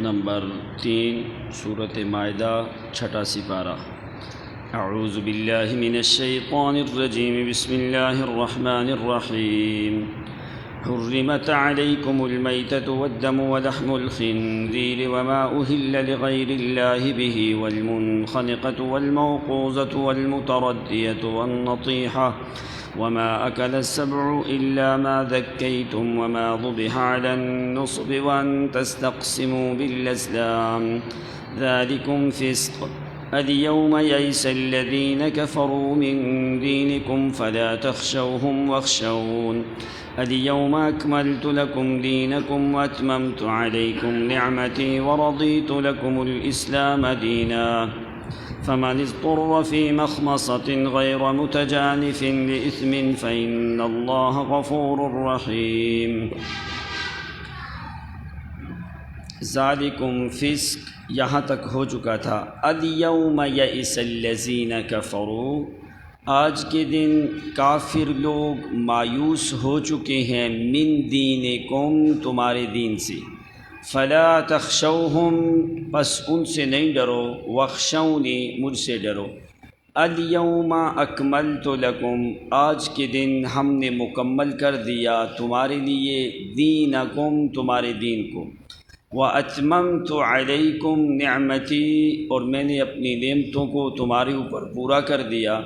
Number 3 سورۃ مائدہ چھٹا سپارہ۔ اعوذ باللہ من الشیطان الرجیم، بسم اللہ الرحمن الرحیم۔ حرمت علیکم المیتۃ والدم ولحم الخنزیر وما أهل لغیر اللہ بہ والمنخنقۃ والموقوذۃ والمتردیۃ والنطیحۃ وما أكل السبع إلا ما ذكيتم وما ذبح على النصب وأن تستقسموا بالأزلام ذلكم فسق اليوم يئس الذين كفروا من دينكم فلا تخشوهم واخشون اليوم أكملت لكم دينكم وأتممت عليكم نعمتي ورضيت لكم الإسلام دينا فمن اضطر في مخمصة غير متجانف لإثم فإن الله غفور رحيم۔ ذالکم فسق یہاں تک ہو چکا تھا۔ الیوم یئس الذین کفروا، آج کے دن کافر لوگ مایوس ہو چکے ہیں، من دینکم تمہارے دین سے، فلا تخشوہم پس ان سے نہیں ڈرو، واخشونی مجھ سے ڈرو۔ الیوم اکملت لکم، آج کے دن ہم نے مکمل کر دیا تمہارے لیے، دینکم تمہارے دین کو، واتممت علیکم نعمتی اور میں نے اپنی نعمتوں کو تمہارے اوپر پورا کر دیا،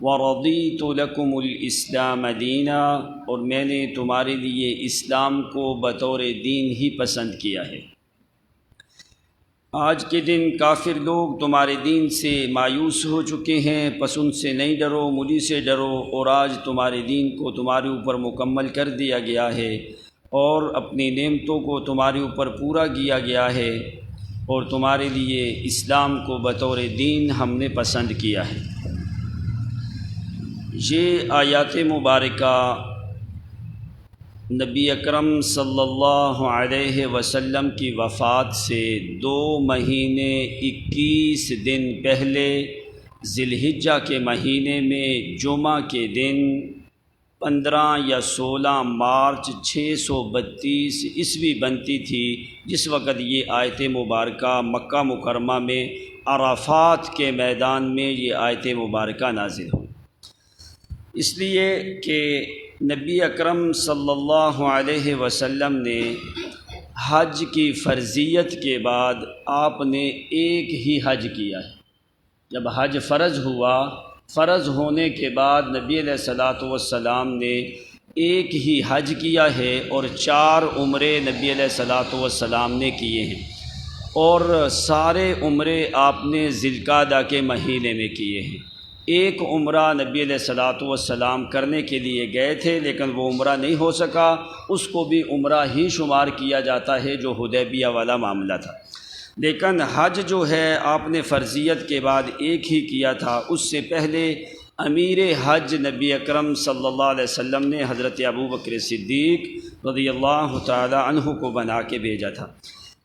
ورضیت لکم الاسلام دینا اور میں نے تمہارے لیے اسلام کو بطور دین ہی پسند کیا ہے۔ آج کے دن کافر لوگ تمہارے دین سے مایوس ہو چکے ہیں، پس ان سے نہیں ڈرو، مجھے سے ڈرو، اور آج تمہارے دین کو تمہارے اوپر مکمل کر دیا گیا ہے اور اپنی نعمتوں کو تمہارے اوپر پورا کیا گیا ہے، اور تمہارے لیے اسلام کو بطور دین ہم نے پسند کیا ہے۔ یہ آیات مبارکہ نبی اکرم صلی اللہ علیہ وسلم کی وفات سے 2 مہینے 21 دن پہلے ذی الحجہ کے مہینے میں جمعہ کے دن 15 یا 16 مارچ 632 عیسوی بنتی تھی، جس وقت یہ آیت مبارکہ مکہ مکرمہ میں عرفات کے میدان میں یہ آیت مبارکہ نازل ہوئی، اس لیے کہ نبی اکرم صلی اللہ علیہ وسلم نے حج کی فرضیت کے بعد آپ نے ایک ہی حج کیا ہے۔ جب حج فرض ہوا، فرض ہونے کے بعد نبی علیہ الصلوۃ والسلام نے ایک ہی حج کیا ہے اور 4 عمرے نبی علیہ الصلوۃ والسلام نے کیے ہیں، اور سارے عمرے آپ نے ذی القعدہ کے مہینے میں کیے ہیں۔ ایک عمرہ نبی علیہ الصلوۃ والسلام کرنے کے لیے گئے تھے، لیکن وہ عمرہ نہیں ہو سکا، اس کو بھی عمرہ ہی شمار کیا جاتا ہے جو حدیبیہ والا معاملہ تھا۔ لیکن حج جو ہے آپ نے فرضیت کے بعد ایک ہی کیا تھا، اس سے پہلے امیر حج نبی اکرم صلی اللہ علیہ وسلم نے حضرت ابوبکر صدیق رضی اللہ تعالی عنہ کو بنا کے بھیجا تھا۔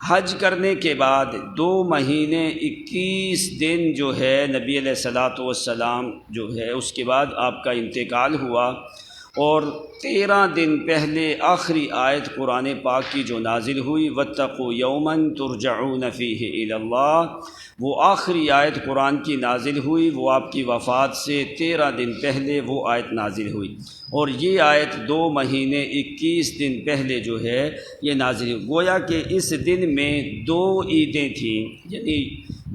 حج کرنے کے بعد 2 مہینے 21 دن جو ہے نبی علیہ الصلوۃ والسلام جو ہے اس کے بعد آپ کا انتقال ہوا، اور 13 دن پہلے آخری آیت قرآن پاک کی جو نازل ہوئی، واتقوا یوما ترجعون فیہ الی اللہ، وہ آخری آیت قرآن کی نازل ہوئی، وہ آپ کی وفات سے 13 دن پہلے وہ آیت نازل ہوئی، اور یہ آیت 2 مہینے 21 دن پہلے جو ہے یہ نازل ہوئی۔ گویا کہ اس دن میں 2 عیدیں تھیں، یعنی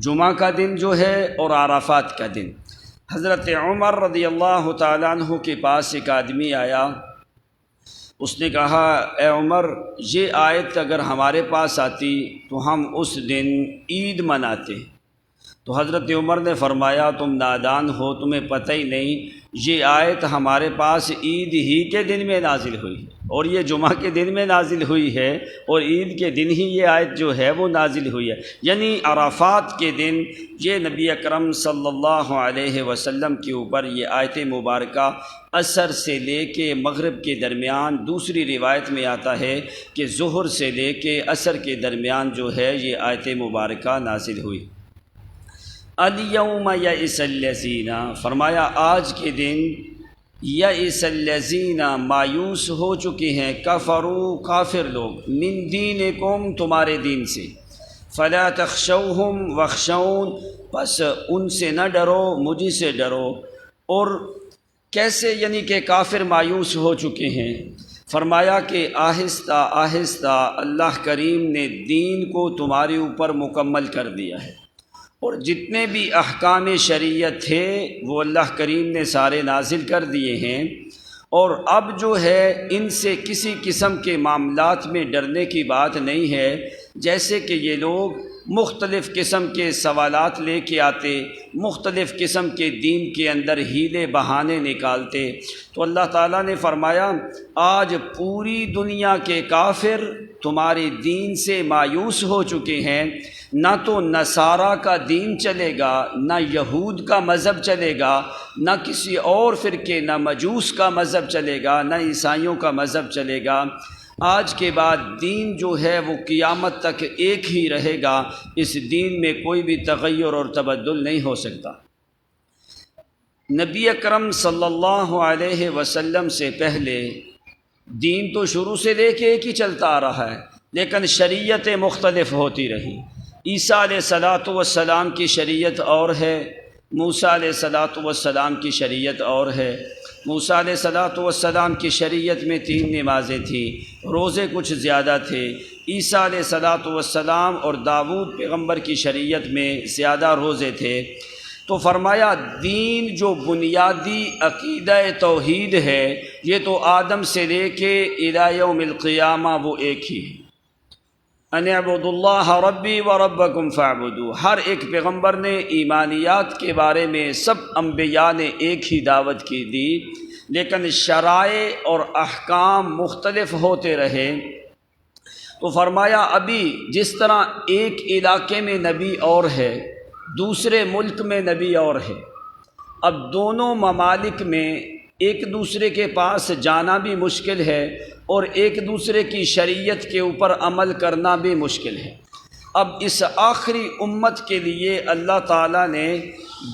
جمعہ کا دن جو ہے اور عرفات کا دن۔ حضرت عمر رضی اللہ تعالیٰ عنہ کے پاس ایک آدمی آیا، اس نے کہا، اے عمر، یہ آیت اگر ہمارے پاس آتی تو ہم اس دن عید مناتے۔ تو حضرت عمر نے فرمایا، تم نادان ہو، تمہیں پتہ ہی نہیں، یہ آیت ہمارے پاس عید ہی کے دن میں نازل ہوئی ہے، اور یہ جمعہ کے دن میں نازل ہوئی ہے، اور عید کے دن ہی یہ آیت جو ہے وہ نازل ہوئی ہے، یعنی عرفات کے دن یہ نبی اکرم صلی اللہ علیہ وسلم کے اوپر یہ آیت مبارکہ عصر سے لے کے مغرب کے درمیان، دوسری روایت میں آتا ہے کہ ظہر سے لے کے عصر کے درمیان جو ہے یہ آیت مبارکہ نازل ہوئی۔ الیوم یئس الذین، فرمایا آج کے دن یئس الذین مایوس ہو چکے ہیں، کفروا کافر لوگ، من دینکم تمہارے دین سے، فلا تخشوہم واخشون، بس ان سے نہ ڈرو، مجھ سے ڈرو۔ اور کیسے یعنی کہ کافر مایوس ہو چکے ہیں؟ فرمایا کہ آہستہ آہستہ اللہ کریم نے دین کو تمہارے اوپر مکمل کر دیا ہے، اور جتنے بھی احکام شریعت تھے وہ اللہ کریم نے سارے نازل کر دیے ہیں، اور اب جو ہے ان سے کسی قسم کے معاملات میں ڈرنے کی بات نہیں ہے۔ جیسے کہ یہ لوگ مختلف قسم کے سوالات لے کے آتے، مختلف قسم کے دین کے اندر ہیلے بہانے نکالتے، تو اللہ تعالیٰ نے فرمایا آج پوری دنیا کے کافر تمہارے دین سے مایوس ہو چکے ہیں، نہ تو نصارہ کا دین چلے گا، نہ یہود کا مذہب چلے گا، نہ کسی اور فرقے، نہ مجوس کا مذہب چلے گا، نہ عیسائیوں کا مذہب چلے گا۔ آج کے بعد دین جو ہے وہ قیامت تک ایک ہی رہے گا، اس دین میں کوئی بھی تغیر اور تبدل نہیں ہو سکتا۔ نبی اکرم صلی اللہ علیہ وسلم سے پہلے دین تو شروع سے لے کے ایک ہی چلتا آ رہا ہے، لیکن شریعتیں مختلف ہوتی رہی۔ عیسیٰ علیہ الصلاۃ والسلام کی شریعت اور ہے، موسیٰ علیہ الصلاۃ والسلام کی شریعت اور ہے۔ موسیٰ علیہ الصلاۃ والسلام کی شریعت میں 3 نمازیں تھیں، روزے کچھ زیادہ تھے۔ عیسیٰ علیہ الصلاۃ والسلام اور داؤد پیغمبر کی شریعت میں زیادہ روزے تھے۔ تو فرمایا دین جو بنیادی عقیدہ توحید ہے، یہ تو آدم سے لے کے الی یوم القیامہ وہ ایک ہی ہے۔ ان اعبدوا اللہ ربی و ربکم فاعبدوا، ہر ایک پیغمبر نے ایمانیات کے بارے میں سب انبیاء نے ایک ہی دعوت کی دی، لیکن شرائع اور احکام مختلف ہوتے رہے۔ تو فرمایا ابھی جس طرح ایک علاقے میں نبی اور ہے، دوسرے ملک میں نبی اور ہے، اب دونوں ممالک میں ایک دوسرے کے پاس جانا بھی مشکل ہے اور ایک دوسرے کی شریعت کے اوپر عمل کرنا بھی مشکل ہے۔ اب اس آخری امت کے لیے اللہ تعالیٰ نے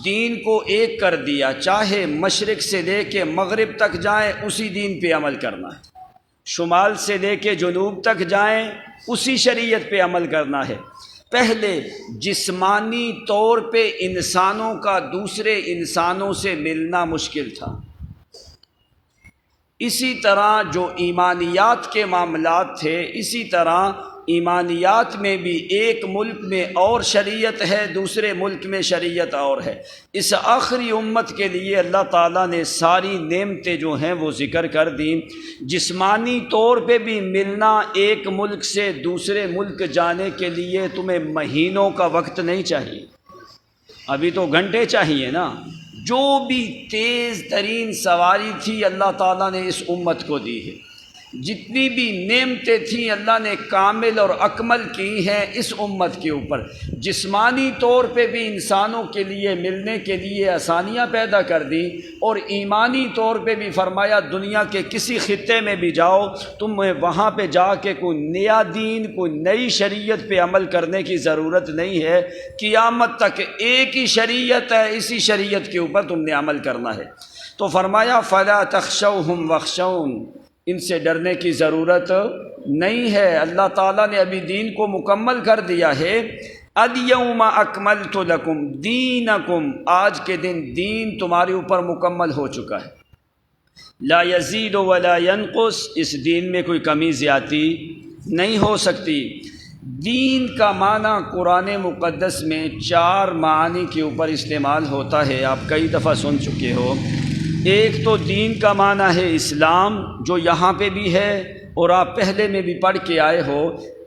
دین کو ایک کر دیا، چاہے مشرق سے لے کے مغرب تک جائیں اسی دین پہ عمل کرنا ہے، شمال سے لے کے جنوب تک جائیں اسی شریعت پہ عمل کرنا ہے۔ پہلے جسمانی طور پہ انسانوں کا دوسرے انسانوں سے ملنا مشکل تھا، اسی طرح جو ایمانیات کے معاملات تھے، اسی طرح ایمانیات میں بھی ایک ملک میں اور شریعت ہے، دوسرے ملک میں شریعت اور ہے۔ اس آخری امت کے لیے اللہ تعالیٰ نے ساری نعمتیں جو ہیں وہ ذکر کر دیں۔ جسمانی طور پہ بھی ملنا، ایک ملک سے دوسرے ملک جانے کے لیے تمہیں مہینوں کا وقت نہیں چاہیے، ابھی تو گھنٹے چاہیے نا۔ جو بھی تیز ترین سواری تھی اللہ تعالیٰ نے اس امت کو دی ہے، جتنی بھی نعمتیں تھیں اللہ نے کامل اور اکمل کی ہیں اس امت کے اوپر۔ جسمانی طور پہ بھی انسانوں کے لیے ملنے کے لیے آسانیاں پیدا کر دیں، اور ایمانی طور پہ بھی فرمایا دنیا کے کسی خطے میں بھی جاؤ تمہیں وہاں پہ جا کے کوئی نیا دین، کوئی نئی شریعت پہ عمل کرنے کی ضرورت نہیں ہے، قیامت تک ایک ہی شریعت ہے، اسی شریعت کے اوپر تم نے عمل کرنا ہے۔ تو فرمایا فلا تخشوہم واخشون، ان سے ڈرنے کی ضرورت نہیں ہے، اللہ تعالیٰ نے ابھی دین کو مکمل کر دیا ہے۔ الیوم اکملت لکم دینکم، آج کے دن دین تمہارے اوپر مکمل ہو چکا ہے، لا یزید ولا ینقص، اس دین میں کوئی کمی زیادتی نہیں ہو سکتی۔ دین کا معنی قرآن مقدس میں 4 معانی کے اوپر استعمال ہوتا ہے، آپ کئی دفعہ سن چکے ہو۔ ایک تو دین کا معنی ہے اسلام، جو یہاں پہ بھی ہے اور آپ پہلے میں بھی پڑھ کے آئے ہو،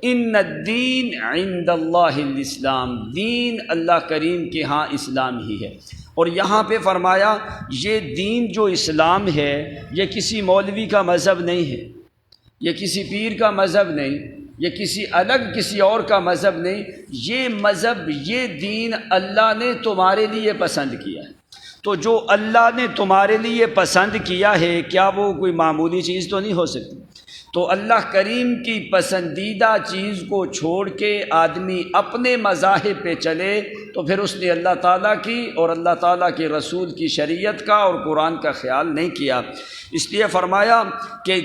ان الدین عند اللہ الاسلام، دین اللہ کریم کے ہاں اسلام ہی ہے۔ اور یہاں پہ فرمایا یہ دین جو اسلام ہے یہ کسی مولوی کا مذہب نہیں ہے، یہ کسی پیر کا مذہب نہیں، یہ کسی الگ کسی اور کا مذہب نہیں، یہ مذہب، یہ دین اللہ نے تمہارے لیے پسند کیا ہے۔ تو جو اللہ نے تمہارے لیے پسند کیا ہے، کیا وہ کوئی معمولی چیز تو نہیں ہو سکتی؟ تو اللہ کریم کی پسندیدہ چیز کو چھوڑ کے آدمی اپنے مذاہب پہ چلے تو پھر اس نے اللہ تعالیٰ کی اور اللہ تعالیٰ کے رسول کی شریعت کا اور قرآن کا خیال نہیں کیا۔ اس لیے فرمایا کہ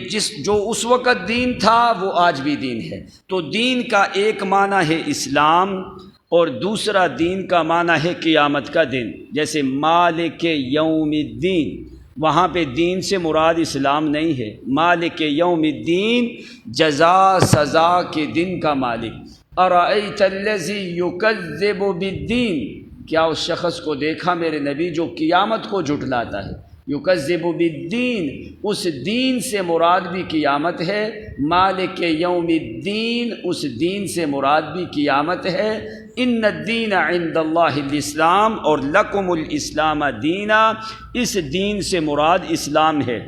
جو اس وقت دین تھا وہ آج بھی دین ہے۔ تو دین کا ایک معنی ہے اسلام اور دوسرا دین کا معنی ہے قیامت کا دن، جیسے مالک یوم الدین، وہاں پہ دین سے مراد اسلام نہیں ہے، مالک یوم الدین جزا سزا کے دن کا مالک۔ ارأیت الذی یکذب بالدین، کیا اس شخص کو دیکھا میرے نبی جو قیامت کو جھٹلاتا ہے؟ یکذب بالدین، اس دین سے مراد بھی قیامت ہے، مالک یوم الدین اس دین سے مراد بھی قیامت ہے۔ ان الدین عند اللہ الاسلام، اور لکم الاسلام دینا، اس دین سے مراد اسلام ہے۔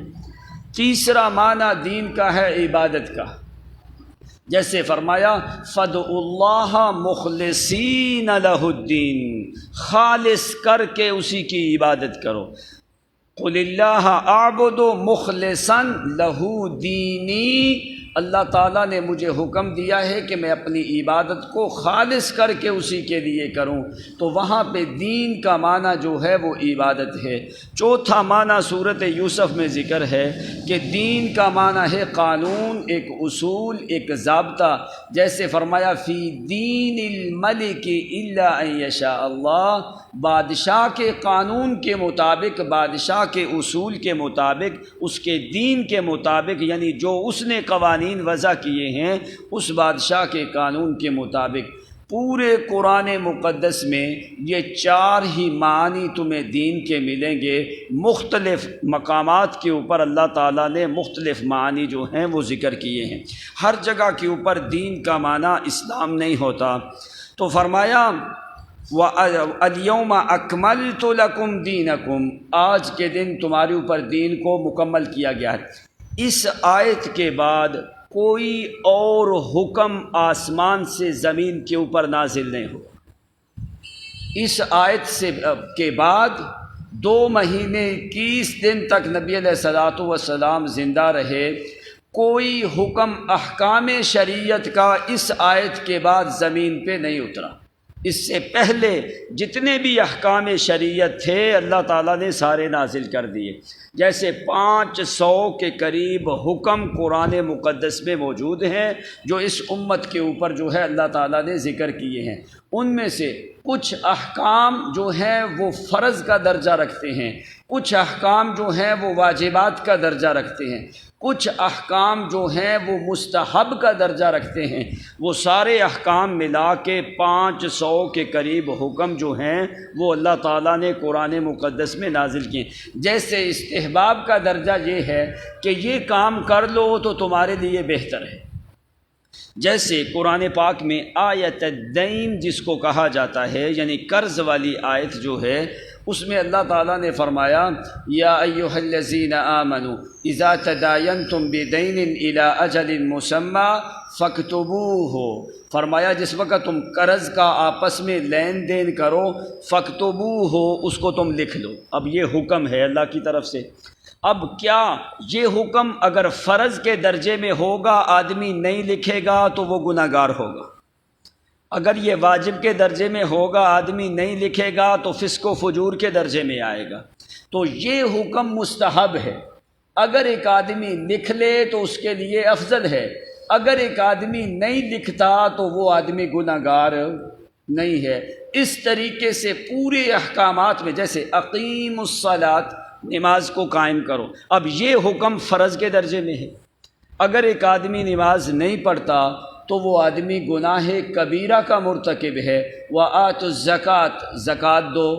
تیسرا معنی دین کا ہے عبادت کا، جیسے فرمایا فادعوا اللہ مخلصین لہ الدین، خالص کر کے اسی کی عبادت کرو۔ قل اللہ اعبد مخلصا لہ دینی، اللہ تعالیٰ نے مجھے حکم دیا ہے کہ میں اپنی عبادت کو خالص کر کے اسی کے لیے کروں، تو وہاں پہ دین کا معنی جو ہے وہ عبادت ہے۔ چوتھا معنی صورت یوسف میں ذکر ہے کہ دین کا معنی ہے قانون، ایک اصول، ایک ضابطہ، جیسے فرمایا فی دین الملک الا ان یشاء اللہ، بادشاہ کے قانون کے مطابق، بادشاہ کے اصول کے مطابق، اس کے دین کے مطابق، یعنی جو اس نے قوانین وضع کیے ہیں اس بادشاہ کے قانون کے مطابق۔ پورے قرآن مقدس میں یہ چار ہی معنی تمہیں دین کے ملیں گے، مختلف مقامات کے اوپر اللہ تعالیٰ نے مختلف معنی جو ہیں وہ ذکر کیے ہیں، ہر جگہ کے اوپر دین کا معنی اسلام نہیں ہوتا۔ تو فرمایا وَالْيَوْمَ أَكْمَلْتُ لَكُمْ دِينَكُمْ، آج کے دن تمہارے اوپر دین کو مکمل کیا گیا ہے۔ اس آیت کے بعد کوئی اور حکم آسمان سے زمین کے اوپر نازل نہیں ہوا۔ اس آیت سے کے بعد 2 مہینے 21 دن تک نبی علیہ الصلوۃ والسلام زندہ رہے، کوئی حکم احکام شریعت کا اس آیت کے بعد زمین پہ نہیں اترا۔ اس سے پہلے جتنے بھی احکام شریعت تھے اللہ تعالیٰ نے سارے نازل کر دیے، جیسے 500 کے قریب حکم قرآن مقدس میں موجود ہیں جو اس امت کے اوپر جو ہے اللہ تعالیٰ نے ذکر کیے ہیں۔ ان میں سے کچھ احکام جو ہیں وہ فرض کا درجہ رکھتے ہیں، کچھ احکام جو ہیں وہ واجبات کا درجہ رکھتے ہیں، کچھ احکام جو ہیں وہ مستحب کا درجہ رکھتے ہیں۔ وہ سارے احکام ملا کے 500 کے قریب حکم جو ہیں وہ اللہ تعالیٰ نے قرآن مقدس میں نازل کیے۔ جیسے استحباب کا درجہ یہ ہے کہ یہ کام کر لو تو تمہارے لیے بہتر ہے، جیسے قرآن پاک میں آیت الدین جس کو کہا جاتا ہے، یعنی قرض والی آیت جو ہے، اس میں اللہ تعالیٰ نے فرمایا یا ایھا الذین آمنوا اذا تداینتم بدین الی اجل مسمی فاکتبوہ، فرمایا جس وقت تم قرض کا آپس میں لین دین کرو فاکتبوہ، اس کو تم لکھ لو۔ اب یہ حکم ہے اللہ کی طرف سے۔ اب کیا یہ حکم اگر فرض کے درجے میں ہوگا آدمی نہیں لکھے گا تو وہ گناہ گار ہوگا، اگر یہ واجب کے درجے میں ہوگا آدمی نہیں لکھے گا تو فسق و فجور کے درجے میں آئے گا۔ تو یہ حکم مستحب ہے، اگر ایک آدمی لکھ لے تو اس کے لیے افضل ہے، اگر ایک آدمی نہیں لکھتا تو وہ آدمی گناہ گار نہیں ہے۔ اس طریقے سے پورے احکامات میں، جیسے اقیم الصلاۃ، نماز کو قائم کرو، اب یہ حکم فرض کے درجے میں ہے، اگر ایک آدمی نماز نہیں پڑھتا تو وہ آدمی گناہ کبیرہ کا مرتکب ہے۔ وآتوا الزکوٰۃ، زکوٰۃ دو،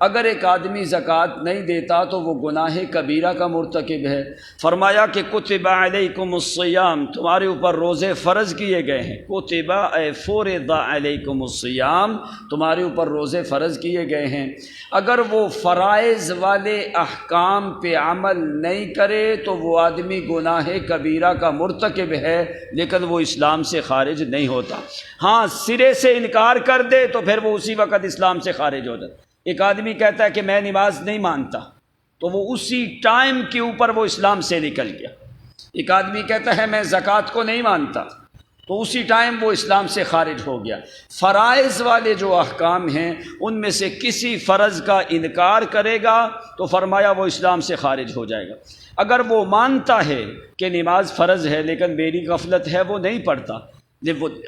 اگر ایک آدمی زکوٰۃ نہیں دیتا تو وہ گناہ کبیرہ کا مرتکب ہے۔ فرمایا کہ کتب علیکم الصیام، تمہارے اوپر روزے فرض کیے گئے ہیں، کتب اے فرض علیکم الصیام، تمہارے اوپر روزے فرض کیے گئے ہیں۔ اگر وہ فرائض والے احکام پہ عمل نہیں کرے تو وہ آدمی گناہ کبیرہ کا مرتکب ہے، لیکن وہ اسلام سے خارج نہیں ہوتا۔ ہاں سرے سے انکار کر دے تو پھر وہ اسی وقت اسلام سے خارج ہو جاتا۔ ایک آدمی کہتا ہے کہ میں نماز نہیں مانتا تو وہ اسی ٹائم کے اوپر وہ اسلام سے نکل گیا۔ ایک آدمی کہتا ہے میں زکوٰۃ کو نہیں مانتا، تو اسی ٹائم وہ اسلام سے خارج ہو گیا۔ فرائض والے جو احکام ہیں ان میں سے کسی فرض کا انکار کرے گا تو فرمایا وہ اسلام سے خارج ہو جائے گا۔ اگر وہ مانتا ہے کہ نماز فرض ہے لیکن میری غفلت ہے وہ نہیں پڑھتا،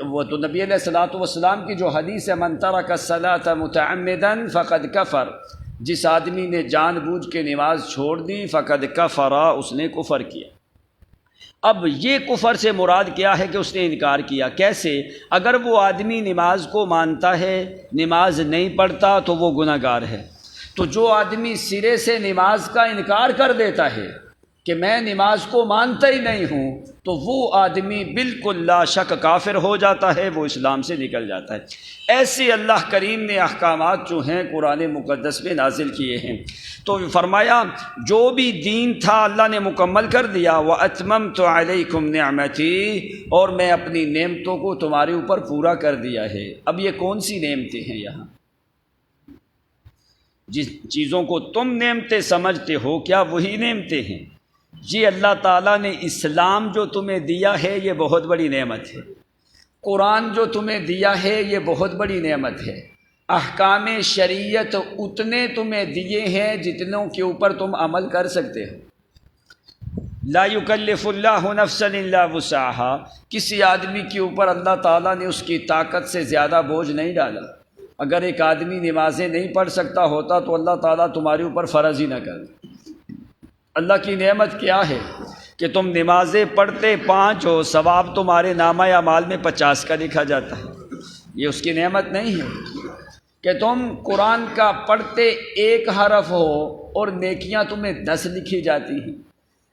وہ تو نبی علیہ الصلوۃ والسلام کی جو حدیث ہے من ترک الصلاۃ متعمدا فقد کفر، جس آدمی نے جان بوجھ کے نماز چھوڑ دی فقد کفر، اس نے کفر کیا۔ اب یہ کفر سے مراد کیا ہے کہ اس نے انکار کیا، کیسے؟ اگر وہ آدمی نماز کو مانتا ہے نماز نہیں پڑھتا تو وہ گناہ گار ہے، تو جو آدمی سرے سے نماز کا انکار کر دیتا ہے کہ میں نماز کو مانتا ہی نہیں ہوں تو وہ آدمی بالکل لا شک کافر ہو جاتا ہے، وہ اسلام سے نکل جاتا ہے۔ ایسے اللہ کریم نے احکامات جو ہیں قرآن مقدس میں نازل کیے ہیں، تو فرمایا جو بھی دین تھا اللہ نے مکمل کر دیا، وَأَتْمَمْتُ عَلَيْكُمْ نِعْمَتِي، اور میں اپنی نعمتوں کو تمہارے اوپر پورا کر دیا ہے۔ اب یہ کون سی نعمتیں ہیں؟ یہاں جس چیزوں کو تم نعمتیں سمجھتے ہو کیا وہی نعمتیں ہیں؟ جی اللہ تعالیٰ نے اسلام جو تمہیں دیا ہے یہ بہت بڑی نعمت ہے، قرآن جو تمہیں دیا ہے یہ بہت بڑی نعمت ہے، احکام شریعت اتنے تمہیں دیے ہیں جتنوں کے اوپر تم عمل کر سکتے ہو۔ لا یکلف اللہ نفسا الا وسعها، کسی آدمی کے اوپر اللہ تعالیٰ نے اس کی طاقت سے زیادہ بوجھ نہیں ڈالا۔ اگر ایک آدمی نمازیں نہیں پڑھ سکتا ہوتا تو اللہ تعالیٰ تمہارے اوپر فرض ہی نہ کر۔ اللہ کی نعمت کیا ہے کہ تم نمازیں پڑھتے 5 ہو، ثواب تمہارے نامہ اعمال میں 50 کا لکھا جاتا ہے۔ یہ اس کی نعمت نہیں ہے کہ تم قرآن کا پڑھتے 1 حرف ہو اور نیکیاں تمہیں 10 لکھی جاتی ہیں،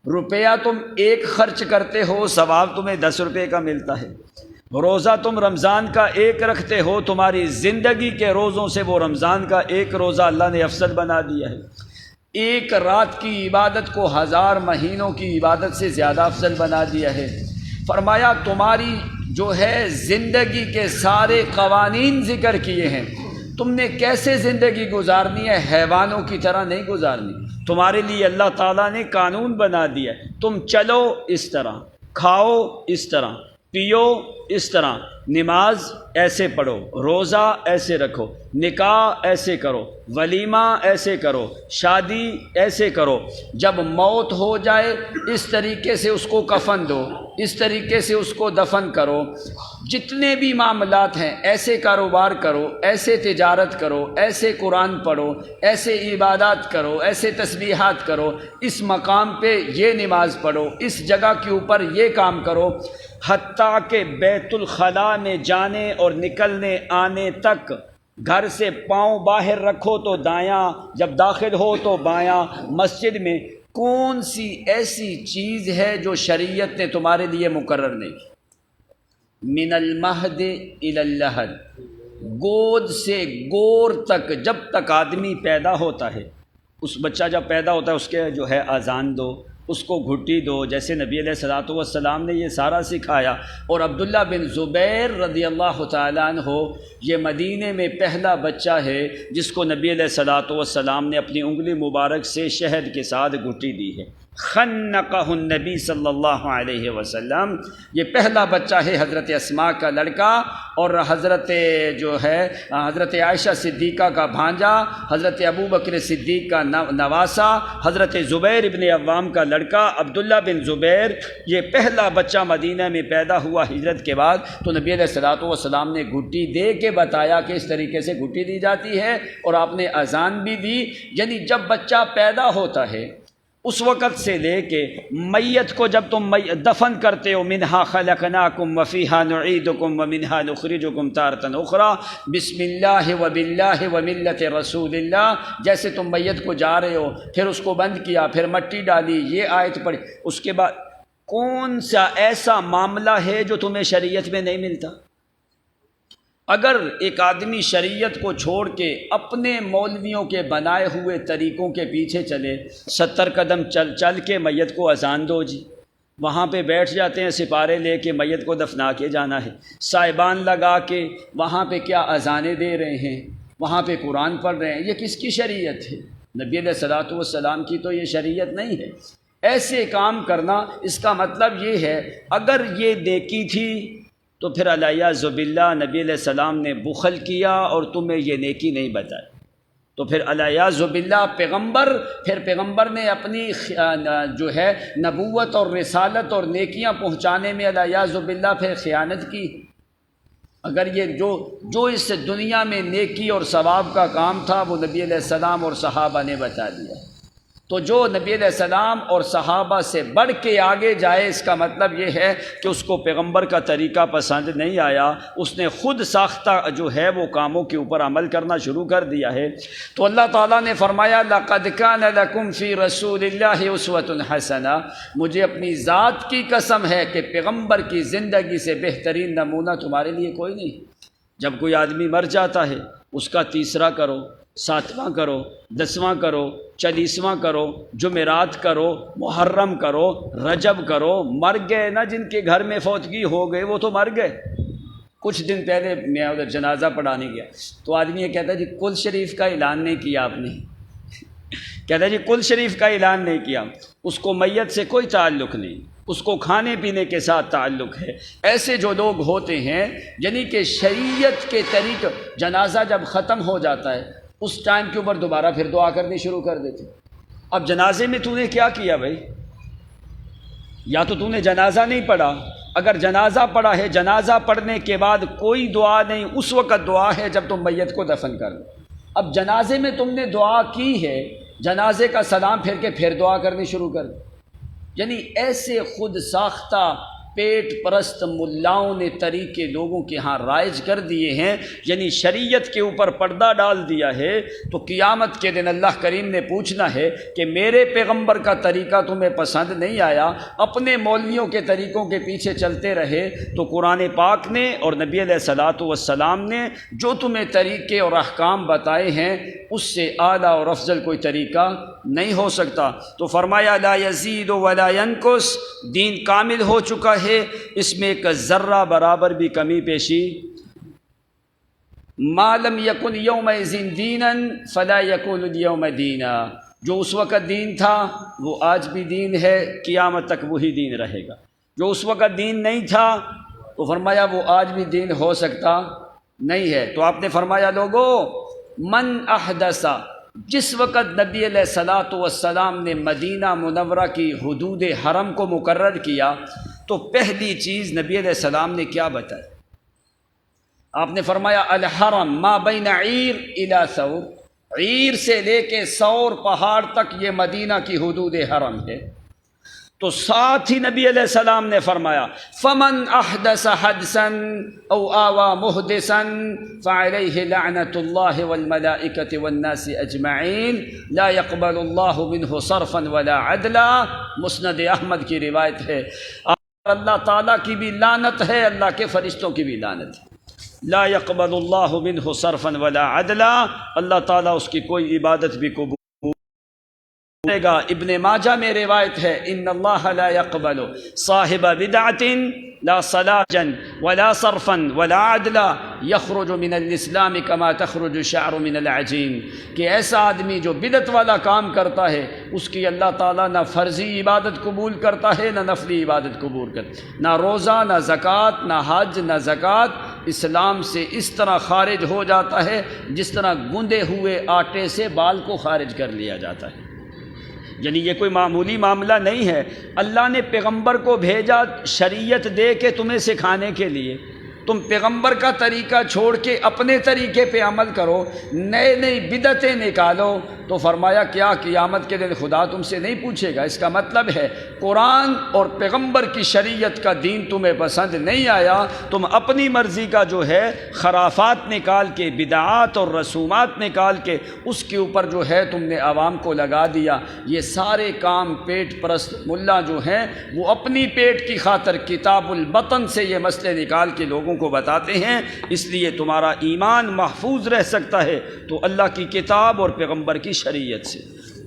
روپیہ تم 1 خرچ کرتے ہو ثواب تمہیں 10 روپے کا ملتا ہے، روزہ تم رمضان کا 1 رکھتے ہو، تمہاری زندگی کے روزوں سے وہ رمضان کا 1 روزہ اللہ نے افضل بنا دیا ہے۔ 1 رات کی عبادت کو 1000 مہینوں کی عبادت سے زیادہ افضل بنا دیا ہے۔ فرمایا تمہاری جو ہے زندگی کے سارے قوانین ذکر کیے ہیں، تم نے کیسے زندگی گزارنی ہے، حیوانوں کی طرح نہیں گزارنی۔ تمہارے لیے اللہ تعالیٰ نے قانون بنا دیا، تم چلو اس طرح، کھاؤ اس طرح، پیو اس طرح، نماز ایسے پڑھو، روزہ ایسے رکھو، نکاح ایسے کرو، ولیمہ ایسے کرو، شادی ایسے کرو، جب موت ہو جائے اس طریقے سے اس کو کفن دو، اس طریقے سے اس کو دفن کرو، جتنے بھی معاملات ہیں ایسے کاروبار کرو، ایسے تجارت کرو، ایسے قرآن پڑھو، ایسے عبادات کرو، ایسے تسبیحات کرو، اس مقام پہ یہ نماز پڑھو، اس جگہ کے اوپر یہ کام کرو، حتیٰ کہ بیت الخلاء میں جانے اور نکلنے آنے تک گھر سے پاؤں باہر رکھو تو دایاں، جب داخل ہو تو بایاں، مسجد میں کون سی ایسی چیز ہے جو شریعت نے تمہارے لیے مقرر نہیں کی؟ من المہد الی اللحد، گود سے گور تک، جب تک آدمی پیدا ہوتا ہے، اس بچہ جب پیدا ہوتا ہے اس کے جو ہے اذان دو، اس کو گھٹی دو، جیسے نبی علیہ الصلوۃ والسلام نے یہ سارا سکھایا۔ اور عبداللہ بن زبیر رضی اللہ تعالیٰ عنہ یہ مدینے میں پہلا بچہ ہے جس کو نبی علیہ الصلوۃ والسلام نے اپنی انگلی مبارک سے شہد کے ساتھ گھٹی دی ہے، خنقہ النبی صلی اللہ علیہ وسلم۔ یہ پہلا بچہ ہے حضرت اسماء کا لڑکا، اور حضرت جو ہے حضرت عائشہ صدیقہ کا بھانجا، حضرت ابو بکر صدیق کا نواسا، حضرت زبیر ابن عوام کا لڑکا عبداللہ بن زبیر، یہ پہلا بچہ مدینہ میں پیدا ہوا ہجرت کے بعد۔ تو نبی علیہ الصلوۃ والسلام نے گھٹی دے کے بتایا کہ اس طریقے سے گھٹی دی جاتی ہے، اور آپ نے اذان بھی دی۔ یعنی جب بچہ پیدا ہوتا ہے اس وقت سے لے کے میت کو جب تم دفن کرتے ہو، منہا خلقناکم وفیہا نعیدکم ومنہا نخرجکم تارۃ اخری، بسم اللہ وباللہ وملت رسول اللہ، جیسے تم میت کو جا رہے ہو، پھر اس کو بند کیا، پھر مٹی ڈالی، یہ آیت پڑھی، اس کے بعد کون سا ایسا معاملہ ہے جو تمہیں شریعت میں نہیں ملتا؟ اگر ایک آدمی شریعت کو چھوڑ کے اپنے مولویوں کے بنائے ہوئے طریقوں کے پیچھے چلے، 70 قدم چل کے میت کو اذان دو جی، وہاں پہ بیٹھ جاتے ہیں سپارے لے کے، میت کو دفنا کے جانا ہے، صاحبان لگا کے وہاں پہ کیا اذانیں دے رہے ہیں، وہاں پہ قرآن پڑھ رہے ہیں، یہ کس کی شریعت ہے؟ نبی علیہ الصلوۃ والسلام کی تو یہ شریعت نہیں ہے۔ ایسے کام کرنا، اس کا مطلب یہ ہے اگر یہ نیکی تھی تو پھر الیاذ باللہ نبی علیہ السلام نے بخل کیا اور تمہیں یہ نیکی نہیں بتائی، تو پھر الیاذ باللہ پیغمبر نے اپنی جو ہے نبوت اور رسالت اور نیکیاں پہنچانے میں الیاذ باللہ پھر خیانت کی۔ اگر یہ جو اس دنیا میں نیکی اور ثواب کا کام تھا وہ نبی علیہ السلام اور صحابہ نے بتا دیا، تو جو نبی علیہ السلام اور صحابہ سے بڑھ کے آگے جائے، اس کا مطلب یہ ہے کہ اس کو پیغمبر کا طریقہ پسند نہیں آیا، اس نے خود ساختہ جو ہے وہ کاموں کے اوپر عمل کرنا شروع کر دیا ہے۔ تو اللہ تعالیٰ نے فرمایا لَقَدْ كَانَ لَكُمْ فِي رَسُولِ اللَّهِ أُسْوَةٌ حَسَنَةٌ، مجھے اپنی ذات کی قسم ہے کہ پیغمبر کی زندگی سے بہترین نمونہ تمہارے لیے کوئی نہیں۔ جب کوئی آدمی مر جاتا ہے اس کا تیسرا کرو، 7واں کرو، 10واں کرو، 40واں کرو، جمعرات کرو، محرم کرو، رجب کرو۔ مر گئے نا جن کے گھر میں فوتگی ہو گئے وہ تو مر گئے۔ کچھ دن پہلے میں ادھر جنازہ پڑھانے گیا تو آدمی یہ کہتا ہے جی کل شریف کا اعلان نہیں کیا آپ نے، کہتا ہے جی کل شریف کا اعلان نہیں کیا۔ اس کو میت سے کوئی تعلق نہیں، اس کو کھانے پینے کے ساتھ تعلق ہے۔ ایسے جو لوگ ہوتے ہیں یعنی کہ شریعت کے طریقے، جنازہ جب ختم ہو جاتا ہے اس ٹائم کے اوپر دوبارہ پھر دعا کرنی شروع کر دیتے۔ اب جنازے میں تو نے کیا کیا بھائی؟ یا تو نے جنازہ نہیں پڑھا، اگر جنازہ پڑھا ہے جنازہ پڑھنے کے بعد کوئی دعا نہیں، اس وقت دعا ہے جب تم میت کو دفن کر دو۔ اب جنازے میں تم نے دعا کی ہے، جنازے کا سلام پھر کے پھر دعا کرنی شروع کر دو۔ یعنی ایسے خود ساختہ پیٹ پرست ملاؤں نے طریقے لوگوں کے ہاں رائج کر دیے ہیں، یعنی شریعت کے اوپر پردہ ڈال دیا ہے۔ تو قیامت کے دن اللہ کریم نے پوچھنا ہے کہ میرے پیغمبر کا طریقہ تمہیں پسند نہیں آیا، اپنے مولویوں کے طریقوں کے پیچھے چلتے رہے، تو قرآن پاک نے اور نبی علیہ الصلوۃ والسلام نے جو تمہیں طریقے اور احکام بتائے ہیں اس سے اعلیٰ اور افضل کوئی طریقہ نہیں ہو سکتا۔ تو فرمایا لا یزید ولا ینقص، دین کامل ہو چکا ہے، اس میں ایک ذرہ برابر بھی کمی پیشی۔ ما لم یکن یومئذ دینا فلا یکون اليوم دینا، جو اس وقت دین تھا وہ آج بھی دین ہے، قیامت تک وہی دین رہے گا۔ جو اس وقت دین نہیں تھا تو فرمایا وہ آج بھی دین ہو سکتا نہیں ہے۔ تو آپ نے فرمایا لوگو من احدث، جس وقت نبی علیہ الصلوۃ والسلام نے مدینہ منورہ کی حدود حرم کو مقرر کیا تو پہلی چیز نبی علیہ السلام نے کیا بتائی؟ آپ نے فرمایا الحرم ما بین عیر الی ثور، عیر سے لے کے ثور پہاڑ تک یہ مدینہ کی حدود حرم ہے۔ تو ساتھ ہی نبی علیہ السلام نے فرمایا فمن احدث حدثا او آوى محدثا فعليه لعنة الله والملائكة والناس اجمعین لا يقبل الله منه صرفا ولا عدلا، مسند احمد کی روایت ہے۔ اللہ تعالیٰ کی بھی لعنت ہے، اللہ کے فرشتوں کی بھی لعنت ہے۔ لا يقبل الله منه صرفا ولا عدلا، اللہ تعالیٰ اس کی کوئی عبادت بھی قبول گا۔ ابن ماجہ میں روایت ہے ان اللہ لا يقبل صاحب بدعۃ لا صلاۃ ولا صرفا ولا عدلا یخرج من الاسلام کما تخرج الشعر من العجین، کہ ایسا آدمی جو بدعت والا کام کرتا ہے اس کی اللہ تعالیٰ نہ فرضی عبادت قبول کرتا ہے نہ نفلی عبادت قبول کرتا ہے، نہ روزہ نہ زکوٰۃ نہ حج نہ زکوٰۃ، اسلام سے اس طرح خارج ہو جاتا ہے جس طرح گندے ہوئے آٹے سے بال کو خارج کر لیا جاتا ہے۔ یعنی یہ کوئی معمولی معاملہ نہیں ہے، اللہ نے پیغمبر کو بھیجا شریعت دے کے تمہیں سکھانے کے لیے، تم پیغمبر کا طریقہ چھوڑ کے اپنے طریقے پہ عمل کرو، نئے نئی بدعتیں نکالو، تو فرمایا کیا قیامت کے دن خدا تم سے نہیں پوچھے گا؟ اس کا مطلب ہے قرآن اور پیغمبر کی شریعت کا دین تمہیں پسند نہیں آیا، تم اپنی مرضی کا جو ہے خرافات نکال کے، بدعات اور رسومات نکال کے اس کے اوپر جو ہے تم نے عوام کو لگا دیا۔ یہ سارے کام پیٹ پرست ملا جو ہیں وہ اپنی پیٹ کی خاطر کتاب البطن سے یہ مسئلے نکال کے لوگوں کو بتاتے ہیں، اس لیے تمہارا ایمان محفوظ رہ سکتا ہے تو اللہ کی کتاب اور پیغمبر کی شریعت سے۔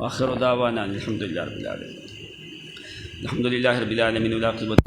آخر دعوانا الحمدللہ رب العالمین، الحمدللہ رب العالمین۔